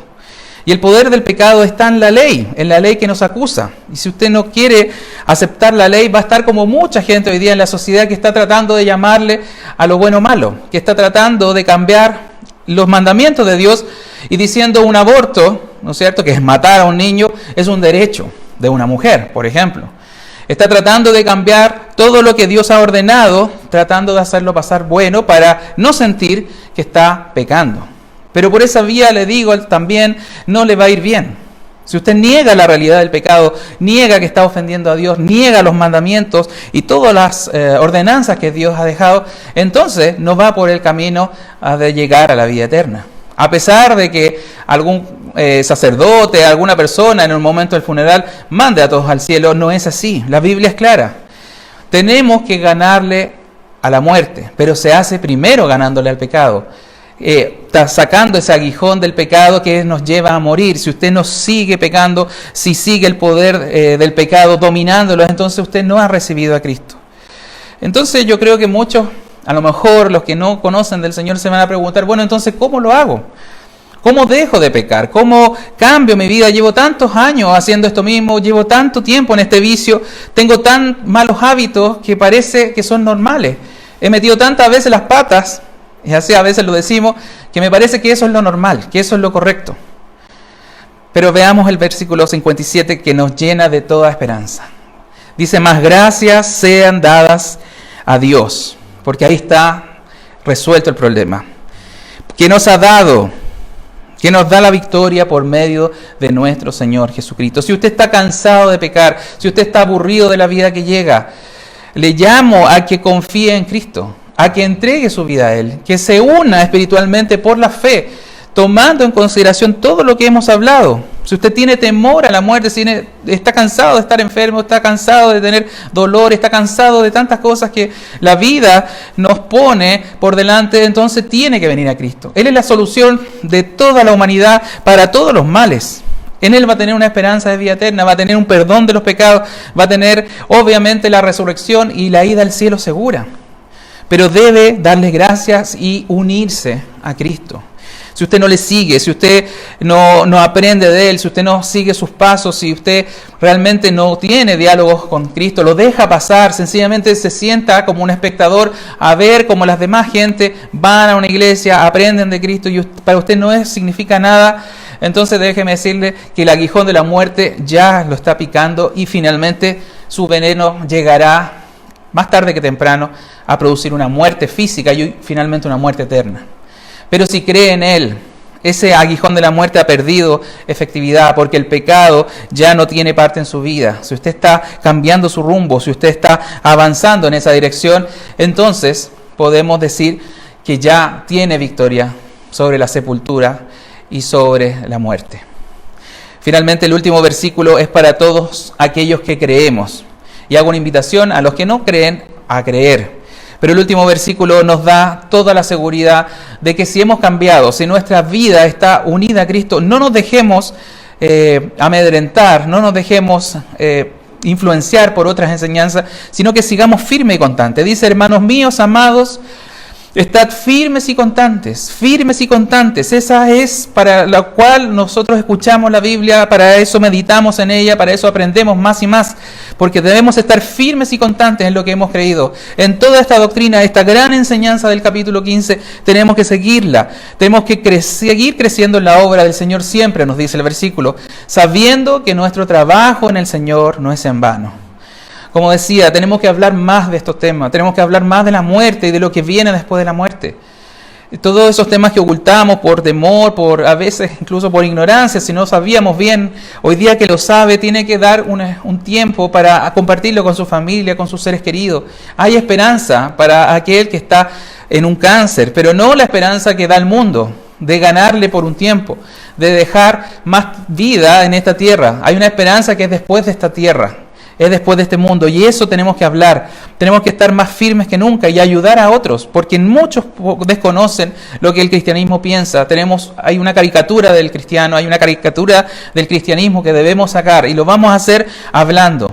Y el poder del pecado está en la ley que nos acusa. Y si usted no quiere aceptar la ley, va a estar como mucha gente hoy día en la sociedad que está tratando de llamarle a lo bueno malo, que está tratando de cambiar los mandamientos de Dios y diciendo un aborto, ¿no es cierto?, que es matar a un niño, es un derecho de una mujer, por ejemplo. Está tratando de cambiar todo lo que Dios ha ordenado, tratando de hacerlo pasar bueno para no sentir que está pecando. Pero por esa vía, le digo, también no le va a ir bien. Si usted niega la realidad del pecado, niega que está ofendiendo a Dios, niega los mandamientos y todas las ordenanzas que Dios ha dejado, entonces no va por el camino de llegar a la vida eterna. A pesar de que algún sacerdote, alguna persona en el momento del funeral mande a todos al cielo, no es así. La Biblia es clara. Tenemos que ganarle a la muerte, pero se hace primero ganándole al pecado. Está sacando ese aguijón del pecado que nos lleva a morir. Si usted no sigue pecando, si sigue el poder del pecado dominándolo, entonces usted no ha recibido a Cristo. Entonces yo creo que muchos, a lo mejor los que no conocen del Señor, se van a preguntar, bueno, entonces ¿cómo lo hago? ¿Cómo dejo de pecar? ¿Cómo cambio mi vida? Llevo tantos años haciendo esto mismo, llevo tanto tiempo en este vicio, tengo tan malos hábitos que parece que son normales. He metido tantas veces las patas, y así a veces lo decimos, que me parece que eso es lo normal, que eso es lo correcto. Pero veamos el versículo 57 que nos llena de toda esperanza. Dice, más gracias sean dadas a Dios, porque ahí está resuelto el problema, que nos ha dado, que nos da la victoria por medio de nuestro Señor Jesucristo. Si usted está cansado de pecar, si usted está aburrido de la vida que llega, le llamo a que confíe en Cristo, a que entregue su vida a Él, que se una espiritualmente por la fe, tomando en consideración todo lo que hemos hablado. Si usted tiene temor a la muerte, si está cansado de estar enfermo, está cansado de tener dolor, está cansado de tantas cosas que la vida nos pone por delante, entonces tiene que venir a Cristo. Él es la solución de toda la humanidad para todos los males. En Él va a tener una esperanza de vida eterna, va a tener un perdón de los pecados, va a tener obviamente la resurrección y la ida al cielo segura. Pero debe darle gracias y unirse a Cristo. Si usted no le sigue, si usted no aprende de Él, si usted no sigue sus pasos, si usted realmente no tiene diálogos con Cristo, lo deja pasar, sencillamente se sienta como un espectador a ver cómo las demás gente van a una iglesia, aprenden de Cristo y para usted no significa nada, entonces déjeme decirle que el aguijón de la muerte ya lo está picando y finalmente su veneno llegará más tarde que temprano a producir una muerte física y finalmente una muerte eterna. Pero si cree en Él, ese aguijón de la muerte ha perdido efectividad porque el pecado ya no tiene parte en su vida. Si usted está cambiando su rumbo, si usted está avanzando en esa dirección, entonces podemos decir que ya tiene victoria sobre la sepultura y sobre la muerte. Finalmente, el último versículo es para todos aquellos que creemos. Y hago una invitación a los que no creen a creer. Pero el último versículo nos da toda la seguridad de que si hemos cambiado, si nuestra vida está unida a Cristo, no nos dejemos amedrentar, no nos dejemos influenciar por otras enseñanzas, sino que sigamos firmes y constantes. Dice, hermanos míos, amados, estad firmes y constantes, firmes y constantes. Esa es para la cual nosotros escuchamos la Biblia, para eso meditamos en ella, para eso aprendemos más y más, porque debemos estar firmes y constantes en lo que hemos creído. En toda esta doctrina, esta gran enseñanza del capítulo 15, tenemos que seguirla, tenemos que seguir creciendo en la obra del Señor siempre, nos dice el versículo, sabiendo que nuestro trabajo en el Señor no es en vano. Como decía, tenemos que hablar más de estos temas, tenemos que hablar más de la muerte y de lo que viene después de la muerte. Todos esos temas que ocultamos por temor, por a veces incluso por ignorancia, si no sabíamos bien, hoy día que lo sabe, tiene que dar un tiempo para compartirlo con su familia, con sus seres queridos. Hay esperanza para aquel que está en un cáncer, pero no la esperanza que da el mundo, de ganarle por un tiempo, de dejar más vida en esta tierra. Hay una esperanza que es después de esta tierra. Es después de este mundo, y eso tenemos que hablar, tenemos que estar más firmes que nunca y ayudar a otros, porque muchos desconocen lo que el cristianismo piensa. Hay una caricatura del cristiano, hay una caricatura del cristianismo que debemos sacar, y lo vamos a hacer hablando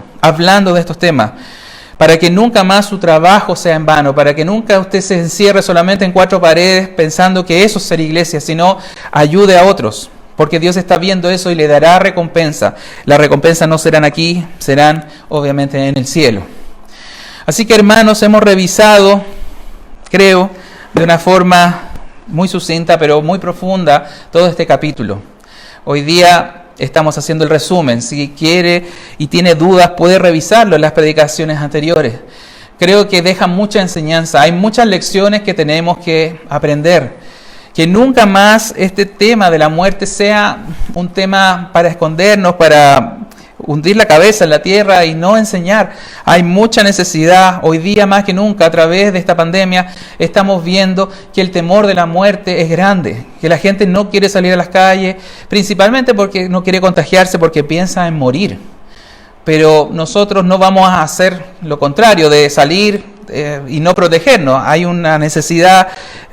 de estos temas, para que nunca más su trabajo sea en vano, para que nunca usted se encierre solamente en cuatro paredes pensando que eso es ser iglesia, sino ayude a otros. Porque Dios está viendo eso y le dará recompensa. Las recompensas no serán aquí, serán obviamente en el cielo. Así que, hermanos, hemos revisado, creo, de una forma muy sucinta, pero muy profunda, todo este capítulo. Hoy día estamos haciendo el resumen. Si quiere y tiene dudas, puede revisarlo en las predicaciones anteriores. Creo que deja mucha enseñanza. Hay muchas lecciones que tenemos que aprender. Que nunca más este tema de la muerte sea un tema para escondernos, para hundir la cabeza en la tierra y no enseñar. Hay mucha necesidad, hoy día más que nunca, a través de esta pandemia, estamos viendo que el temor de la muerte es grande, que la gente no quiere salir a las calles, principalmente porque no quiere contagiarse, porque piensa en morir. Pero nosotros no vamos a hacer lo contrario, de salir y no protegernos. Hay una necesidad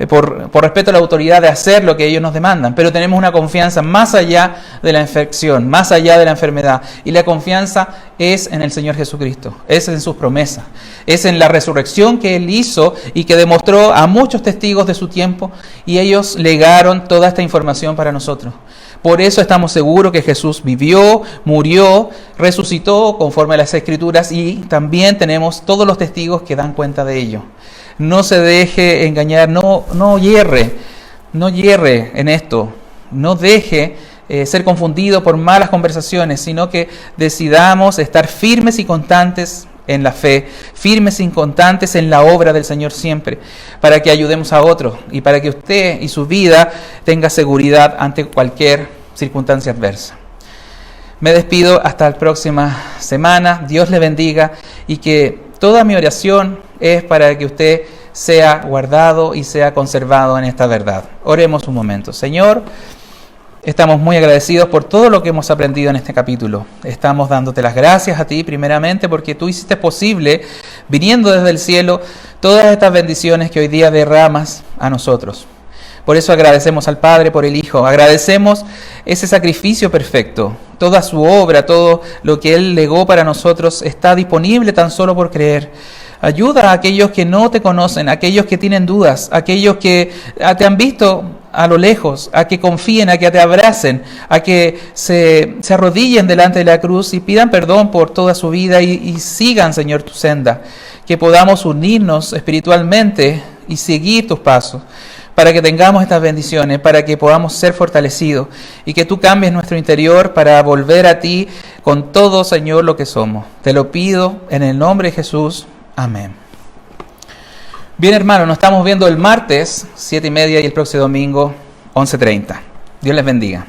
por respeto a la autoridad de hacer lo que ellos nos demandan, pero tenemos una confianza más allá de la infección, más allá de la enfermedad, y la confianza es en el Señor Jesucristo, es en sus promesas, es en la resurrección que Él hizo y que demostró a muchos testigos de su tiempo, y ellos legaron toda esta información para nosotros. Por eso estamos seguros que Jesús vivió, murió, resucitó conforme a las Escrituras, y también tenemos todos los testigos que dan cuenta de ello. No se deje engañar, no hierre en esto, no deje ser confundido por malas conversaciones, sino que decidamos estar firmes y constantes en la fe, firmes y constantes en la obra del Señor siempre, para que ayudemos a otros y para que usted y su vida tenga seguridad ante cualquier circunstancia adversa. Me despido hasta la próxima semana. Dios le bendiga, y que toda mi oración es para que usted sea guardado y sea conservado en esta verdad. Oremos un momento. Señor, estamos muy agradecidos por todo lo que hemos aprendido en este capítulo. Estamos dándote las gracias a ti primeramente porque tú hiciste posible, viniendo desde el cielo, todas estas bendiciones que hoy día derramas a nosotros. Por eso agradecemos al Padre por el Hijo, agradecemos ese sacrificio perfecto, toda su obra, todo lo que Él legó para nosotros está disponible tan solo por creer. Ayuda a aquellos que no te conocen, a aquellos que tienen dudas, a aquellos que te han visto a lo lejos, a que confíen, a que te abracen, a que se arrodillen delante de la cruz y pidan perdón por toda su vida y sigan, Señor, tu senda. Que podamos unirnos espiritualmente y seguir tus pasos, para que tengamos estas bendiciones, para que podamos ser fortalecidos y que tú cambies nuestro interior para volver a ti con todo, Señor, lo que somos. Te lo pido en el nombre de Jesús. Amén. Bien, hermanos, nos estamos viendo el martes 7:30 y el próximo domingo 11:30. Dios les bendiga.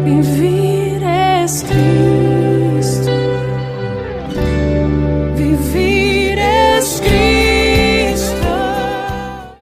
Vivir es Cristo.